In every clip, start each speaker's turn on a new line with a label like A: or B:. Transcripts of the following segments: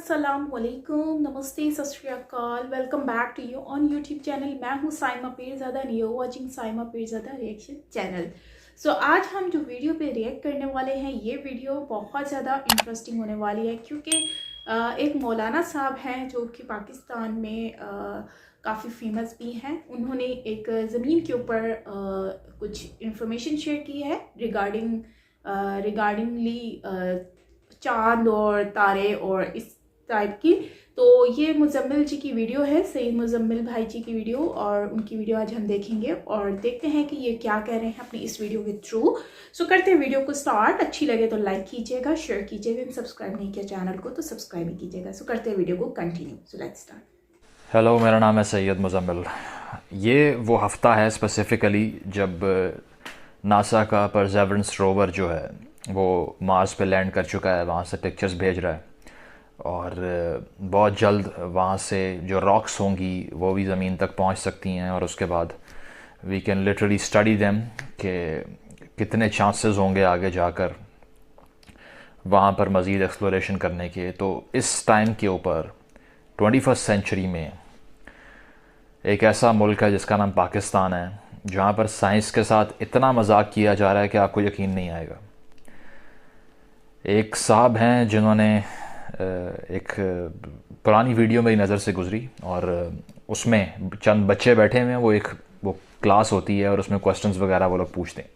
A: अस्सलाम वालेकुम, नमस्ते, सत श्री अकाल। Welcome back to you on YouTube channel. मैं हूँ Saima Pirzada and you watching Saima Pirzada reaction channel. So आज हम जो वीडियो पे रिएक्ट करने वाले हैं, ये वीडियो बहुत ज़्यादा इंटरेस्टिंग होने वाली है क्योंकि एक मौलाना साहब हैं जो कि पाकिस्तान में काफ़ी फेमस भी हैं। उन्होंने एक ज़मीन के ऊपर कुछ इंफॉर्मेशन शेयर की है रिगार्डिंगली चांद और तारे और इस टाइप की। तो ये मुजम्मिल जी की वीडियो है, सईद मुजम्मिल भाई जी की वीडियो, और उनकी वीडियो आज हम देखेंगे और देखते हैं कि ये क्या कह रहे हैं अपनी इस वीडियो के थ्रू। सो करते हैं वीडियो को स्टार्ट। अच्छी लगे तो लाइक कीजिएगा, शेयर कीजिएगा, सब्सक्राइब नहीं किया चैनल को तो सब्सक्राइब ही कीजिएगा। सो करते हैं वीडियो को continue. So let's start.
B: Hello, मेरा नाम है सैयद मुजम्मिल। ये वो हफ़्ता है स्पेसिफ़िकली जब नासा का परसेवरेंस रोवर जो है वो मार्स पे लैंड कर चुका है, वहाँ से पिक्चर्स भेज रहा है और बहुत जल्द वहाँ से जो रॉक्स होंगी वो भी ज़मीन तक पहुँच सकती हैं और उसके बाद we can literally study them कि कितने चांसेस होंगे आगे जाकर वहाँ पर मज़ीद एक्सप्लोरेशन करने के। तो इस टाइम के ऊपर 21st सेंचुरी में एक ऐसा मुल्क है जिसका नाम पाकिस्तान है, जहाँ पर साइंस के साथ इतना मजाक किया जा रहा है कि आपको यकीन नहीं आएगा। एक साहब हैं जिन्होंने एक पुरानी वीडियो मेरी नज़र से गुजरी और उसमें चंद बच्चे बैठे हुए हैं, वो क्लास होती है और उसमें क्वेश्चंस वगैरह वो लोग पूछते हैं।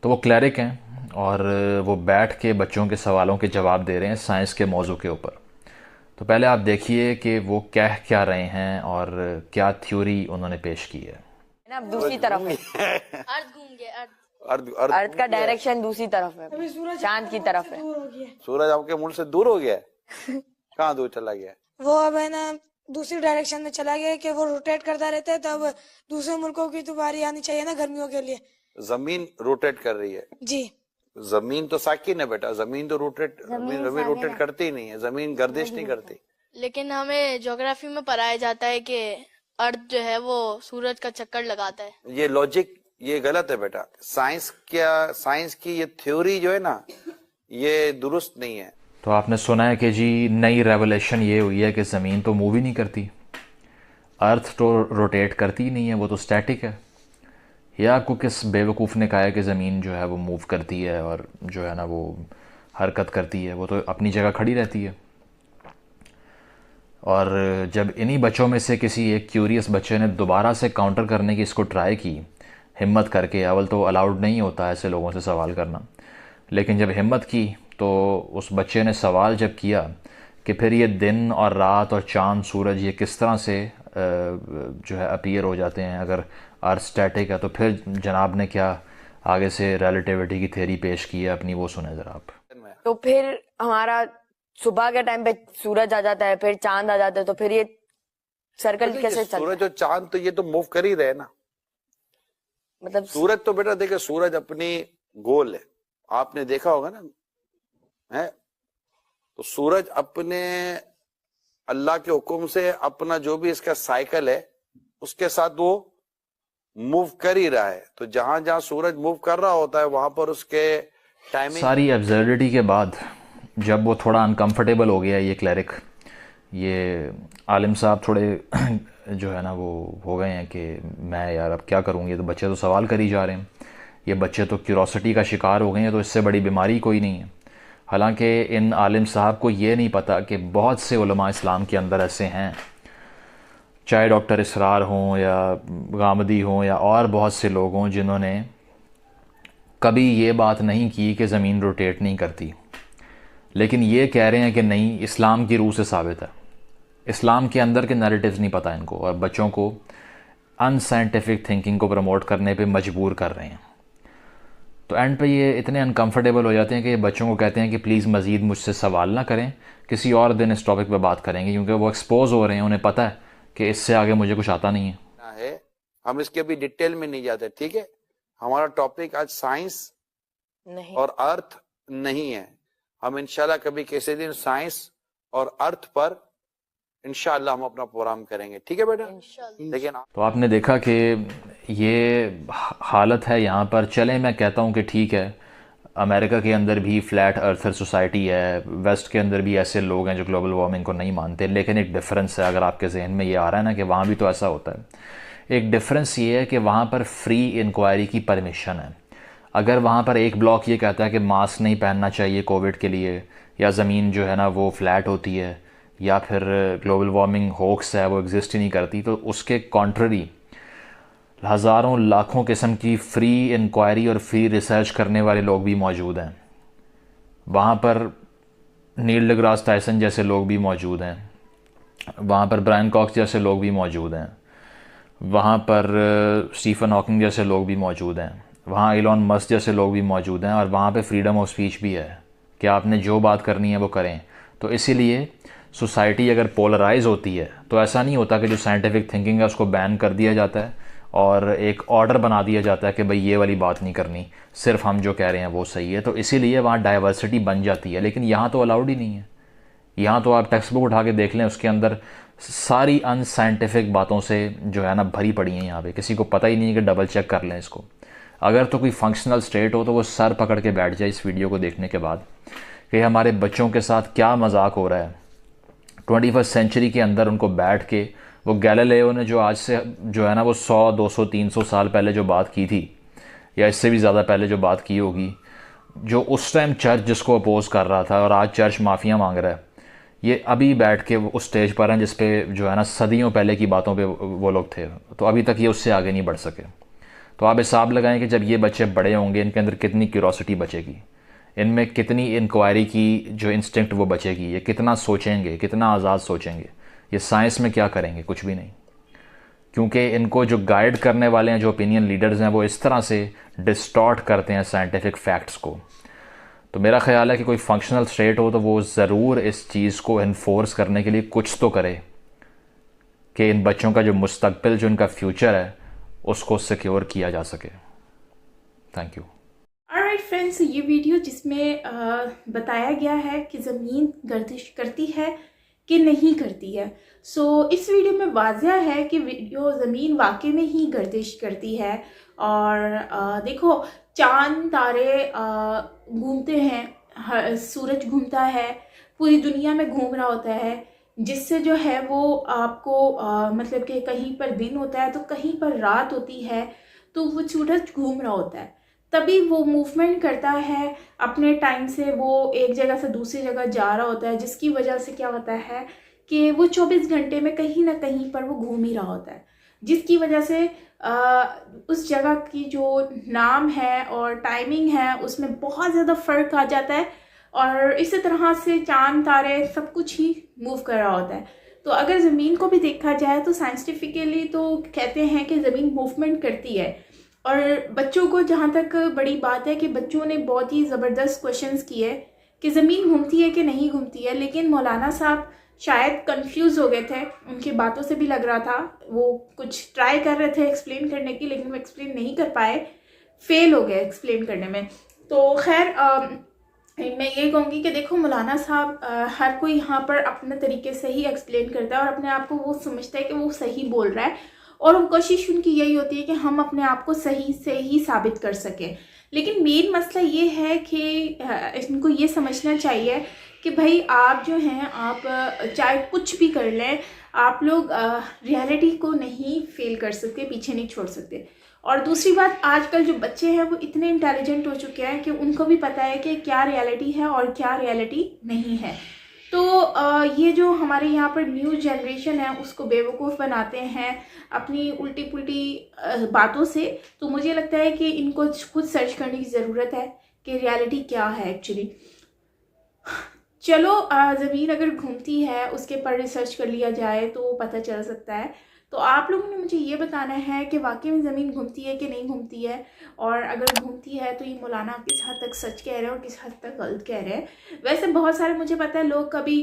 B: तो वो क्लरिक हैं और वो बैठ के बच्चों के सवालों के जवाब दे रहे हैं साइंस के मौजू के ऊपर। तो पहले आप देखिए कि वो कह क्या रहे हैं और क्या थ्योरी उन्होंने पेश की है।
C: अब दूसरी तरफ है।
D: अर्थ घूम गया।
C: अर्थ का डायरेक्शन दूसरी तरफ है, चांद की तरफ है।
E: सूरज आपके मुल्क से दूर हो गया है। कहाँ दूर चला गया?
D: वो अब है ना दूसरी डायरेक्शन में चला गया कि वो रोटेट करता रहता है, तब दूसरे मुल्कों की तो बारी आनी चाहिए ना गर्मियों के लिए।
E: जमीन रोटेट कर रही है
D: जी।
E: जमीन तो साकिन है बेटा, जमीन तो जमीन रोटेट करती नहीं है, जमीन गर्दिश नहीं करती।
F: लेकिन हमें ज्योग्राफी में पढ़ाया जाता है कि अर्थ जो है वो सूरज का चक्कर लगाता है।
E: ये लॉजिक ये गलत है बेटा। साइंस की ये थ्योरी जो है ना, ये दुरुस्त नहीं है।
B: तो आपने सुना है कि जी नई रेवलेशन ये हुई है कि ज़मीन तो मूव ही नहीं करती, अर्थ तो रोटेट करती ही नहीं है, वो तो स्टैटिक है। या आपको किस बेवकूफ़ ने कहा है कि ज़मीन जो है वो मूव करती है और जो है ना वो हरकत करती है? वो तो अपनी जगह खड़ी रहती है। और जब इन्हीं बच्चों में से किसी एक क्यूरियस बच्चे ने दोबारा से काउंटर करने की इसको ट्राई की हिम्मत करके, अवल तो अलाउड नहीं होता ऐसे लोगों से सवाल करना, लेकिन जब हिम्मत की तो उस बच्चे ने सवाल जब किया कि फिर ये दिन और रात और चाँद सूरज ये किस तरह से जो है अपीयर हो जाते हैं अगर अर्थ स्टैटिक है, तो फिर जनाब ने क्या आगे से रिलेटिविटी की थ्योरी पेश की है अपनी, वो सुने ज़रा आप।
C: तो फिर हमारा सुबह के टाइम पे सूरज आ जाता है, फिर चांद आ जाता है, तो फिर ये सर्कल कैसे चलता है?
E: सूरज और चांद तो ये तो मूव कर ही रहे ना।
C: मतलब
E: सूरज तो बेटा देखिए, सूरज अपनी गोल है, आपने देखा होगा ना है। तो सूरज अपने अल्लाह के हुक्म से अपना जो भी इसका साइकिल है उसके साथ वो मूव कर ही रहा है। तो जहां जहां सूरज मूव कर रहा होता है वहां पर उसके टाइमिंग।
B: सारी एब्सर्डिटी के बाद जब वो थोड़ा अनकंफर्टेबल हो गया ये क्लरिक, ये आलिम साहब थोड़े जो है ना वो हो गए हैं कि मैं यार अब क्या करूँगी। तो बच्चे तो सवाल कर ही जा रहे हैं, ये बच्चे तो क्यूरोसिटी का शिकार हो गए हैं, तो इससे बड़ी बीमारी कोई नहीं है। हालांकि इन आलिम साहब को ये नहीं पता कि बहुत से उलमा इस्लाम के अंदर ऐसे हैं, चाहे डॉक्टर इसरार हों या गामदी हों या और बहुत से लोग हों, जिन्होंने कभी ये बात नहीं की कि ज़मीन रोटेट नहीं करती, लेकिन ये कह रहे हैं कि नहीं, इस्लाम की रूह से साबित है। इस्लाम के अंदर के नैरेटिव्स नहीं पता इनको, और बच्चों को अनसाइंटिफिक थिंकिंग को प्रमोट करने पे मजबूर कर रहे हैं। तो एंड पे ये इतने अनकंफर्टेबल हो जाते हैं कि ये बच्चों को कहते हैं कि प्लीज़ मज़ीद मुझसे सवाल ना करें, किसी और दिन इस टॉपिक पे बात करेंगे, क्योंकि वो एक्सपोज हो रहे हैं, उन्हें पता है कि इससे आगे मुझे कुछ आता नहीं है।
E: हम इसके अभी डिटेल में नहीं जाते, ठीक है। हमारा टॉपिक आज साइंस
C: नहीं
E: और अर्थ नहीं है। हम इंशाल्लाह कभी किसी दिन साइंस और अर्थ पर इंशाल्लाह हम अपना प्रोग्राम करेंगे, ठीक है बेटा। लेकिन
B: तो आपने देखा कि ये हालत है यहाँ पर। चलें, मैं कहता हूँ कि ठीक है, अमेरिका के अंदर भी फ्लैट अर्थर सोसाइटी है, वेस्ट के अंदर भी ऐसे लोग हैं जो ग्लोबल वार्मिंग को नहीं मानते, लेकिन एक डिफरेंस है, अगर आपके जहन में ये आ रहा है ना कि वहाँ भी तो ऐसा होता है। एक डिफरेंस ये है कि वहाँ पर फ्री इंक्वायरी की परमिशन है। अगर वहाँ पर एक ब्लॉक ये कहता है कि मास्क नहीं पहनना चाहिए कोविड के लिए, या ज़मीन जो है ना वो फ्लैट होती है, या फिर ग्लोबल वार्मिंग होक्स है वो एग्जिस्ट ही नहीं करती, तो उसके कॉन्ट्ररी हज़ारों लाखों किस्म की फ्री इंक्वायरी और फ्री रिसर्च करने वाले लोग भी मौजूद हैं। वहाँ पर नील डिग्रास टायसन जैसे लोग भी मौजूद हैं, वहाँ पर ब्रायन कॉक्स जैसे लोग भी मौजूद हैं, वहाँ पर स्टीफन हॉकिंग जैसे लोग भी मौजूद हैं, वहाँ एलन मस्क जैसे लोग भी मौजूद हैं, और वहाँ पे फ्रीडम ऑफ स्पीच भी है कि आपने जो बात करनी है वो करें। तो इसीलिए सोसाइटी अगर पोलराइज होती है तो ऐसा नहीं होता कि जो साइंटिफिक थिंकिंग है उसको बैन कर दिया जाता है और एक ऑर्डर बना दिया जाता है कि भाई ये वाली बात नहीं करनी, सिर्फ हम जो कह रहे हैं वो सही है। तो इसीलिए वहाँ डाइवर्सिटी बन जाती है, लेकिन यहाँ तो अलाउड ही नहीं है। यहाँ तो आप टेक्स्ट बुक उठा के देख लें, उसके अंदर सारी अनसाइंटिफिक बातों से जो है ना भरी पड़ी हैं। यहाँ पे किसी को पता ही नहीं है कि डबल चेक कर लें इसको। अगर तो कोई फंक्शनल स्टेट हो तो वो सर पकड़ के बैठ जाए इस वीडियो को देखने के बाद कि हमारे बच्चों के साथ क्या मजाक हो रहा है। 21वीं सेंचुरी के अंदर उनको बैठ के वो गैलीलियो ने जो आज से जो है ना वो 100, 200, 300 साल पहले जो बात की थी, या इससे भी ज़्यादा पहले जो बात की होगी, जो उस टाइम चर्च जिसको अपोज कर रहा था और आज चर्च माफ़िया मांग रहा है, ये अभी बैठ के उस स्टेज पर हैं जिस पे जो है ना सदियों पहले की बातों पे वो लोग थे। तो अभी तक ये उससे आगे नहीं बढ़ सके। तो आप हिसाब लगाएं कि जब ये बच्चे बड़े होंगे इनके अंदर कितनी क्यूरोसिटी बचेगी, इनमें कितनी इंक्वायरी की जो इंस्टिंक्ट वो बचेगी, ये कितना सोचेंगे, कितना आज़ाद सोचेंगे। ये साइंस में क्या करेंगे, कुछ भी नहीं, क्योंकि इनको जो गाइड करने वाले हैं, जो ओपिनियन लीडर्स हैं, वो इस तरह से डिस्टॉर्ट करते हैं साइंटिफिक फैक्ट्स को। तो मेरा ख्याल है कि कोई फंक्शनल स्टेट हो तो वो ज़रूर इस चीज़ को इन्फोर्स करने के लिए कुछ तो करे कि इन बच्चों का जो मुस्तकबिल, जो इनका फ्यूचर है, उसको सिक्योर किया जा सके। Thank you.
A: ऑलराइट फ्रेंड्स, ये वीडियो जिसमें बताया गया है कि ज़मीन गर्दिश करती है कि नहीं करती है। सो इस वीडियो में वाज़ह है कि ज़मीन वाकई में ही गर्दिश करती है। और देखो, चांद तारे घूमते हैं, सूरज घूमता है, पूरी दुनिया में घूम रहा होता है, जिससे जो है वो आपको मतलब कि कहीं पर दिन होता है तो कहीं पर रात होती है, तो वो सूरज घूम रहा होता है, तभी वो मूवमेंट करता है अपने टाइम से, वो एक जगह से दूसरी जगह जा रहा होता है, जिसकी वजह से क्या होता है कि वो 24 घंटे में कहीं ना कहीं पर वो घूम ही रहा होता है, जिसकी वजह से उस जगह की जो नाम है और टाइमिंग है उसमें बहुत ज़्यादा फ़र्क आ जाता है। और इसी तरह से चांद तारे सब कुछ ही मूव कर रहा होता है। तो अगर ज़मीन को भी देखा जाए तो साइंटिफिकली तो कहते हैं कि ज़मीन मूवमेंट करती है। और बच्चों को, जहाँ तक बड़ी बात है कि बच्चों ने बहुत ही ज़बरदस्त क्वेश्चंस किए कि ज़मीन घूमती है कि नहीं घूमती है, लेकिन मौलाना साहब शायद कंफ्यूज हो गए थे, उनकी बातों से भी लग रहा था, वो कुछ ट्राई कर रहे थे एक्सप्लेन करने की, लेकिन वो एक्सप्लेन नहीं कर पाए, फेल हो गए एक्सप्लेन करने में। तो खैर मैं ये कहूँगी कि देखो, मौलाना साहब हर कोई यहाँ पर अपने तरीके से ही एक्सप्लेन करता है और अपने आप को वो समझता है कि वो सही बोल रहा है, और वो कोशिश उनकी यही होती है कि हम अपने आप को सही से ही साबित कर सकें। लेकिन मेन मसला ये है कि इनको ये समझना चाहिए कि भाई आप जो हैं, आप चाहे कुछ भी कर लें, आप लोग रियलिटी को नहीं फेल कर सकते, पीछे नहीं छोड़ सकते। और दूसरी बात, आजकल जो बच्चे हैं वो इतने इंटेलिजेंट हो चुके हैं कि उनको भी पता है कि क्या रियलिटी है और क्या रियलिटी नहीं है। तो ये जो हमारे यहाँ पर न्यू जनरेशन है उसको बेवकूफ़ बनाते हैं अपनी उल्टी पुल्टी बातों से। तो मुझे लगता है कि इनको खुद सर्च करने की ज़रूरत है कि रियलिटी क्या है एक्चुअली। चलो, ज़मीन अगर घूमती है उसके पर रिसर्च कर लिया जाए तो पता चल सकता है। तो आप लोगों ने मुझे ये बताना है कि वाकई में ज़मीन घूमती है कि नहीं घूमती है, और अगर घूमती है तो ये मौलाना किस हद तक सच कह रहे हैं और किस हद तक गलत कह रहे हैं। वैसे बहुत सारे, मुझे पता है, लोग कभी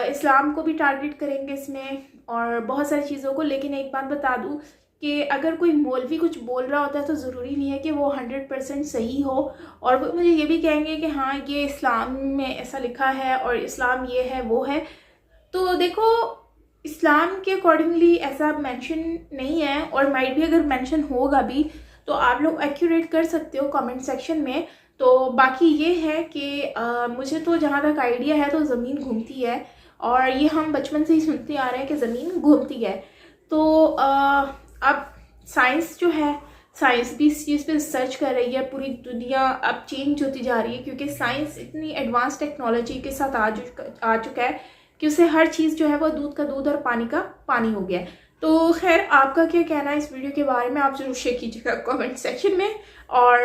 A: इस्लाम को भी टारगेट करेंगे इसमें और बहुत सारी चीज़ों को, लेकिन एक बात बता दूँ कि अगर कोई मौलवी कुछ बोल रहा होता है तो ज़रूरी नहीं है कि वो 100% सही हो, और वो मुझे ये भी कहेंगे कि हाँ ये इस्लाम में ऐसा लिखा है और इस्लाम ये है वो है। तो देखो, इस्लाम के अकॉर्डिंगली ऐसा मेंशन नहीं है, और माइट भी अगर मेंशन होगा भी तो आप लोग एक्यूरेट कर सकते हो कमेंट सेक्शन में। तो बाकी ये है कि मुझे तो जहाँ तक आइडिया है तो ज़मीन घूमती है, और ये हम बचपन से ही सुनते आ रहे हैं कि ज़मीन घूमती है। तो अब साइंस जो है, साइंस भी इस चीज़ पे रिसर्च कर रही है। पूरी दुनिया अब चेंज होती जा रही है, क्योंकि साइंस इतनी एडवांस टेक्नोलॉजी के साथ आ चुका है कि उससे हर चीज़ जो है वो दूध का दूध और पानी का पानी हो गया है। तो खैर, आपका क्या कहना है इस वीडियो के बारे में, आप जरूर शेयर कीजिएगा कमेंट सेक्शन में। और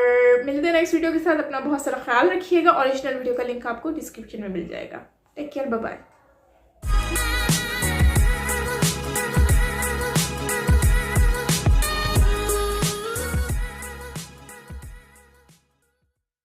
A: मिलते हैं नेक्स्ट वीडियो के साथ। अपना बहुत सारा ख्याल रखिएगा। ओरिजिनल वीडियो का लिंक आपको डिस्क्रिप्शन में मिल जाएगा। Take care, bye bye.